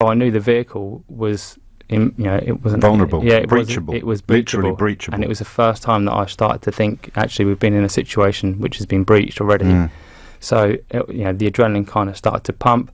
So I knew the vehicle was, it wasn't vulnerable. Yeah, breachable. It was literally breachable. breachable. And it was the first time that I started to think, actually, we've been in a situation which has been breached already. So the adrenaline kind of started to pump.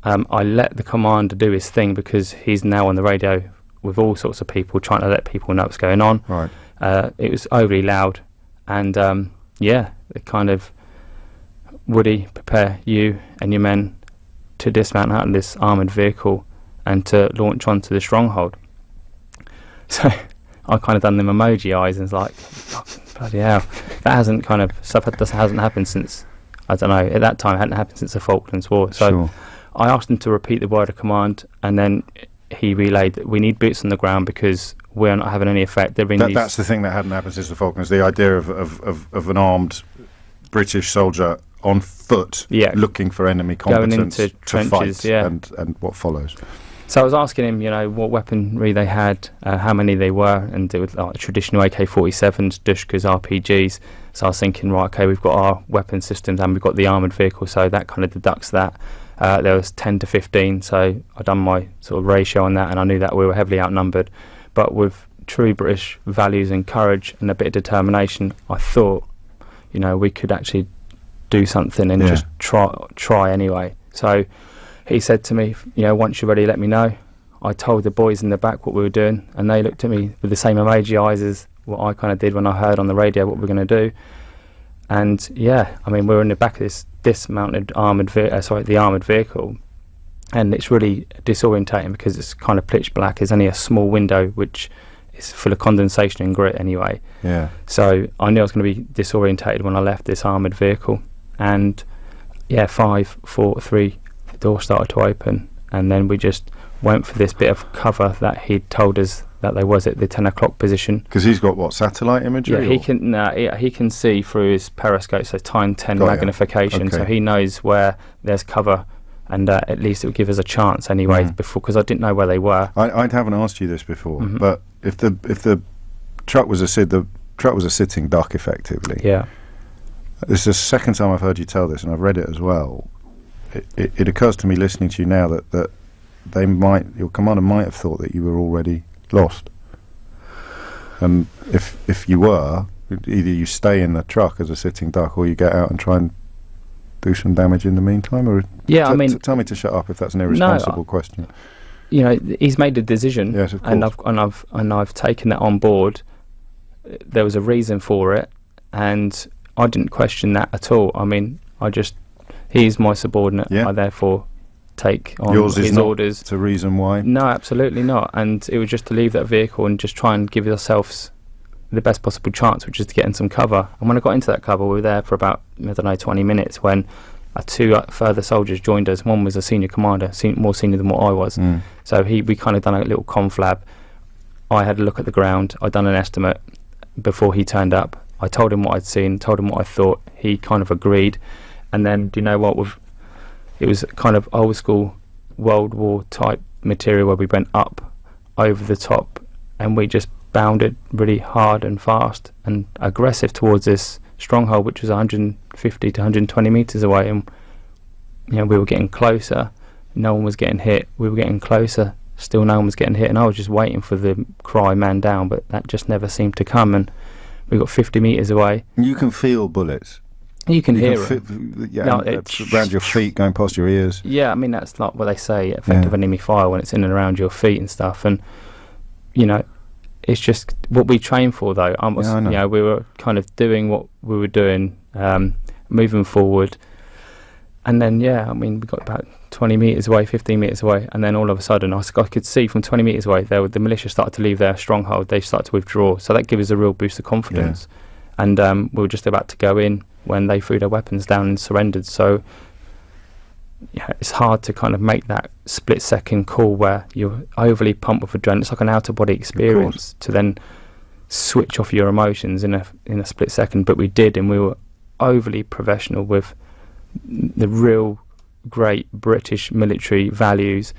I let the commander do his thing because he's now on the radio with all sorts of people trying to let people know what's going on. Right. It was overly loud, and it kind of, Woody, prepare you and your men to dismount out of this armoured vehicle and to launch onto the stronghold. So I kind of done them emoji eyes and was like, oh, bloody hell, hasn't happened since, I don't know, at that time it hadn't happened since the Falklands War. So Sure. I asked him to repeat the word of command, and then he relayed that we need boots on the ground because we're not having any effect. That's the thing that hadn't happened since the Falklands, the idea of an armed British soldier on foot looking for enemy combatants going into trenches, fight, and what follows. So I was asking him, what weaponry they had, how many they were, and it was like traditional AK-47s, Dushkas, RPGs. So I was thinking, right, okay, we've got our weapon systems and we've got the armoured vehicle, so that kind of deducts that. There was 10 to 15, so I'd done my sort of ratio on that, and I knew that we were heavily outnumbered. But with true British values and courage and a bit of determination, I thought, we could actually do something and just try anyway. So he said to me, once you're ready, let me know. I told the boys in the back what we were doing, and they looked at me with the same emoji eyes as what I kind of did when I heard on the radio what we were going to do. And we were in the back of this dismounted the armoured vehicle, and it's really disorientating because it's kind of pitch black. There's only a small window which is full of condensation and grit anyway. Yeah. So I knew I was going to be disorientated when I left this armoured vehicle, and 5, 4, 3, the door started to open, and then we just went for this bit of cover that he'd told us that there was at the 10 o'clock position. Because he's got what, satellite imagery? Yeah, he can see through his periscope, so times 10 magnification. Okay. So he knows where there's cover, and at least it would give us a chance anyway. Because I didn't know where they were. I haven't asked you this before, but if the truck was a sitting duck, effectively. Yeah. This is the second time I've heard you tell this, and I've read it as well. It occurs to me listening to you now that your commander might have thought that you were already lost, and if you were, either you stay in the truck as a sitting duck or you get out and try and do some damage in the meantime. Or tell me to shut up if that's an irresponsible question. He's made a decision. Yes, of course. and I've taken that on board. There was a reason for it, and I didn't question that at all. He's my subordinate. I therefore take on his orders. It's a reason why? No, absolutely not. And it was just to leave that vehicle and just try and give ourselves the best possible chance, which is to get in some cover. And when I got into that cover, we were there for about 20 minutes when two further soldiers joined us. One was a senior commander, more senior than what I was. So we kind of done a little conflab. I had a look at the ground. I'd done an estimate before he turned up. I told him what I'd seen, told him what I thought. He kind of agreed. And then, do you know what? It was kind of old school World War type material where we went up over the top and we just bounded really hard and fast and aggressive towards this stronghold, which was 150 to 120 metres away. And we were getting closer. No one was getting hit. We were getting closer. Still no one was getting hit. And I was just waiting for the cry, man down, but that just never seemed to come. And we got 50 metres away. You can feel bullets. You can hear it. Around your feet, going past your ears. Yeah, that's like what they say, effective enemy fire, when it's in and around your feet and stuff. And, it's just what we train for, though. We were kind of doing what we were doing, moving forward. And then, we got about 20 metres away, 15 metres away, and then all of a sudden I could see from 20 metres away, the militia started to leave their stronghold. They started to withdraw. So that gave us a real boost of confidence. Yeah. And we were just about to go in when they threw their weapons down and surrendered. So it's hard to kind of make that split-second call where you're overly pumped with adrenaline. It's like an out-of-body experience to then switch off your emotions in a split second. But we did, and we were overly professional with the real great British military values.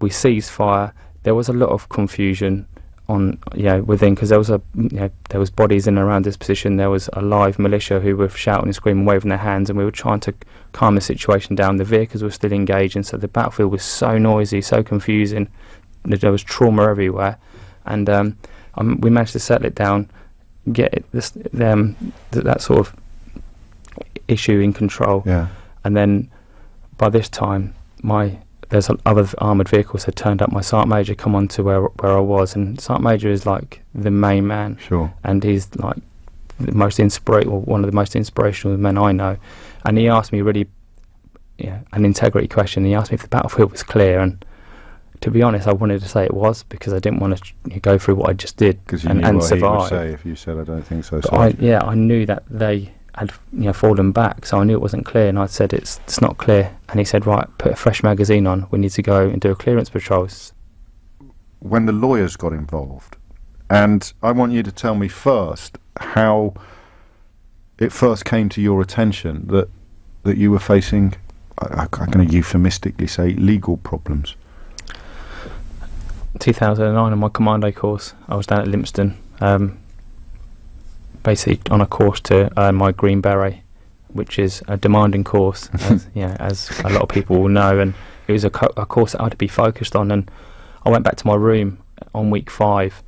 We ceased fire. There was a lot of confusion. on within, because there was there was bodies in and around this position. There was a live militia who were shouting and screaming, waving their hands, and we were trying to calm the situation down. The vehicles were still engaged, and so the battlefield was so noisy, so confusing. There was trauma everywhere, and we managed to settle it down, get that sort of issue in control. Yeah. And then by this time, there's other armoured vehicles had turned up. My Sergeant Major come on to where I was, and Sergeant Major is like the main man. Sure. And he's like the most one of the most inspirational men I know. And he asked me really an integrity question. He asked me if the battlefield was clear, and to be honest, I wanted to say it was, because I didn't want to go through what I just did and survive. He would say if you said, I don't think so. I knew that they had fallen back, so I knew it wasn't clear, and I said it's not clear, and he said, right, put a fresh magazine on, we need to go and do a clearance patrol. When the lawyers got involved, and I want you to tell me first how it first came to your attention that you were facing, I'm going to euphemistically say, legal problems. 2009 on my commando course, I was down at Lympstone, basically on a course to earn my Green Beret, which is a demanding course, as a lot of people will know, and it was a course that I had to be focused on. And I went back to my room on week 5,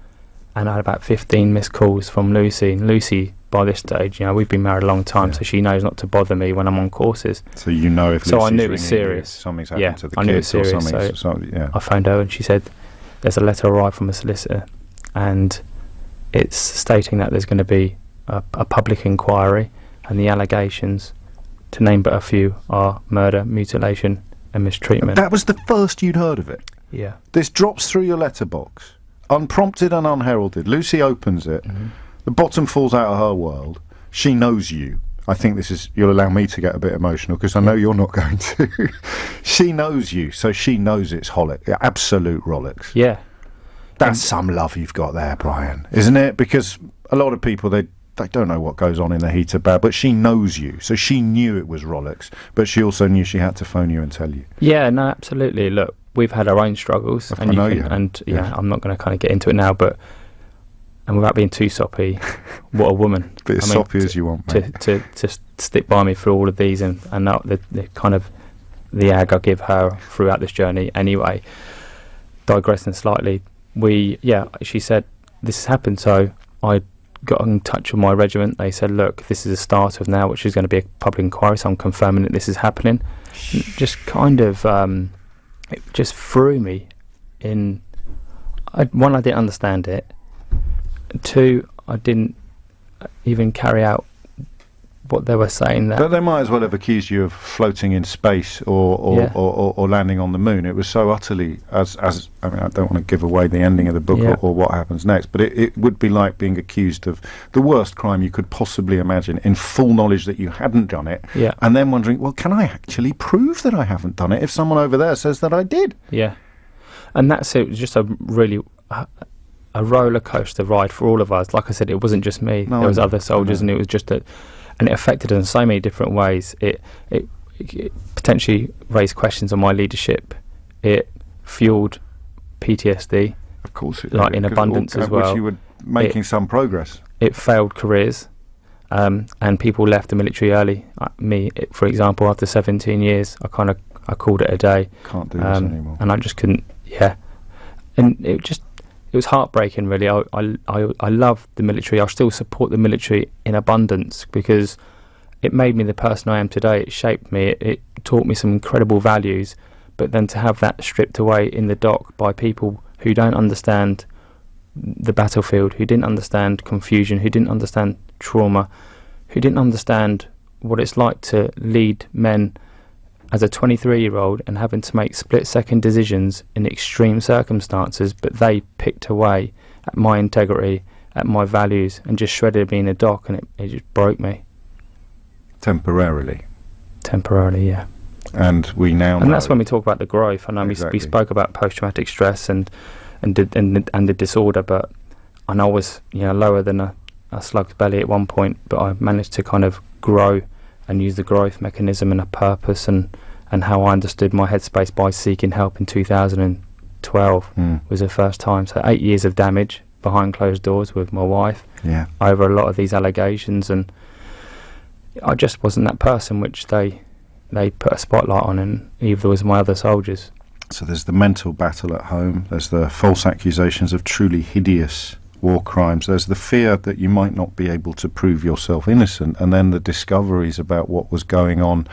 and I had about 15 missed calls from Lucy. And Lucy, by this stage, we've been married a long time, so she knows not to bother me when I'm on courses. So if Lucy's I knew it was serious. Something's happened to the I knew it was kids or serious, something. I phoned her, and she said there's a letter arrived from a solicitor, and it's stating that there's going to be a public inquiry, and the allegations, to name but a few, are murder, mutilation and mistreatment. That was the first you'd heard of it? Yeah. This drops through your letterbox, unprompted and unheralded. Lucy opens it. Mm-hmm. The bottom falls out of her world. She knows you. I think you'll allow me to get a bit emotional, because I know you're not going to. She knows you, so she knows it's absolute Rolex. Yeah. That's some love you've got there, Brian, isn't it? Because a lot of people, they don't know what goes on in the heat of battle, but she knows you, so she knew it was Rolex, but she also knew she had to phone you and tell you. Yeah, no, absolutely. Look, we've had our own struggles, I'm not going to kind of get into it now, and without being too soppy, what a woman! Bit as soppy as you want, mate. To stick by me through all of these, and the kind of the ag I give her throughout this journey. Anyway, digressing slightly, she said this has happened, so I got in touch with my regiment. They said, look, this is the start of now, which is going to be a public inquiry, so I'm confirming that this is happening. Just kind of it just threw me in. One, I didn't understand it. 2, I didn't even carry out what they were saying. But they might as well have accused you of floating in space or landing on the moon. It was so utterly, I don't want to give away the ending of the book or what happens next, but it would be like being accused of the worst crime you could possibly imagine, in full knowledge that you hadn't done it, and then wondering, well, can I actually prove that I haven't done it if someone over there says that I did? Yeah. And that's it. It was just a really a roller coaster ride for all of us. Like I said, it wasn't just me. There was other soldiers, and it was just and it affected us in so many different ways. It potentially raised questions on my leadership. It fueled PTSD. Of course it did. In abundance as well. Which you were making some progress. It failed careers, and people left the military early. For example, after 17 years, I called it a day. Can't do this anymore. And I just couldn't, And it was heartbreaking, really. I love the military. I still support the military in abundance, because it made me the person I am today. It shaped me. It taught me some incredible values. But then to have that stripped away in the dock by people who don't understand the battlefield, who didn't understand confusion, who didn't understand trauma, who didn't understand what it's like to lead men as a 23-year-old and having to make split-second decisions in extreme circumstances, but they picked away at my integrity, at my values, and just shredded me in a dock, and it just broke me. Temporarily, yeah. And we now know. And that's when we talk about the growth. I know we spoke about post-traumatic stress and the disorder, but I know I was lower than a slug's belly at one point, but I managed to kind of grow and use the growth mechanism and a purpose, and how I understood my headspace by seeking help in 2012 was the first time. So 8 years of damage, behind closed doors with my wife Yeah. over a lot of these allegations, and I just wasn't that person which they put a spotlight on, and either was my other soldiers. So there's the mental battle at home, there's the false accusations of truly hideous war crimes, there's the fear that you might not be able to prove yourself innocent, and then the discoveries about what was going on,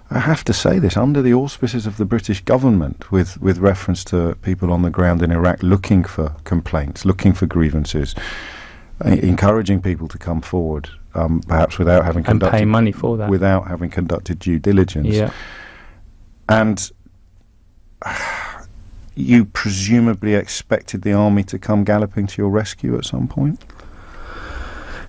I have to say this, under the auspices of the British government, with reference to people on the ground in Iraq looking for complaints, looking for grievances, encouraging people to come forward, perhaps without having And pay money for that. without having conducted due diligence. Yeah. And you presumably expected the army to come galloping to your rescue at some point?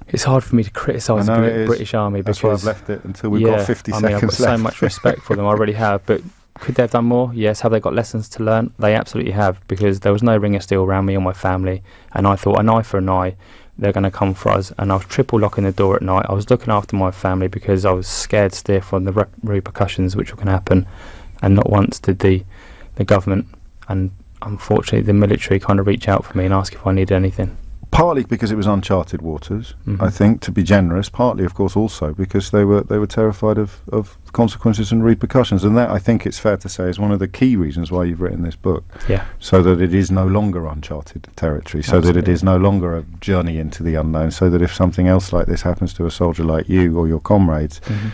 It's hard for me to criticise I know the it is. British Army That's because why I've left it until we've got 50 I mean, I've got seconds left. so much respect for them. I really have. But could they have done more? Yes. Have they got lessons to learn? They absolutely have, because there was no ring of steel around me or my family, and I thought an eye for an eye. They're going to come for us, and I was triple locking the door at night. I was looking after my family because I was scared stiff on the repercussions which were going to happen, and not once did the government and unfortunately the military kind of reach out for me and ask if I needed anything. Partly because it was uncharted waters, Mhm. I think, to be generous. Partly, of course, also because they were terrified of consequences and repercussions, and that, I think it's fair to say, is one of the key reasons why you've written this book. Yeah. So that it is no longer uncharted territory, so that it Absolutely. is no longer a journey into the unknown, so that if something else like this happens to a soldier like you or your comrades, Mhm.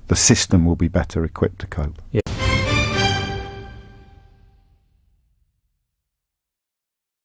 the system will be better equipped to cope. Yeah.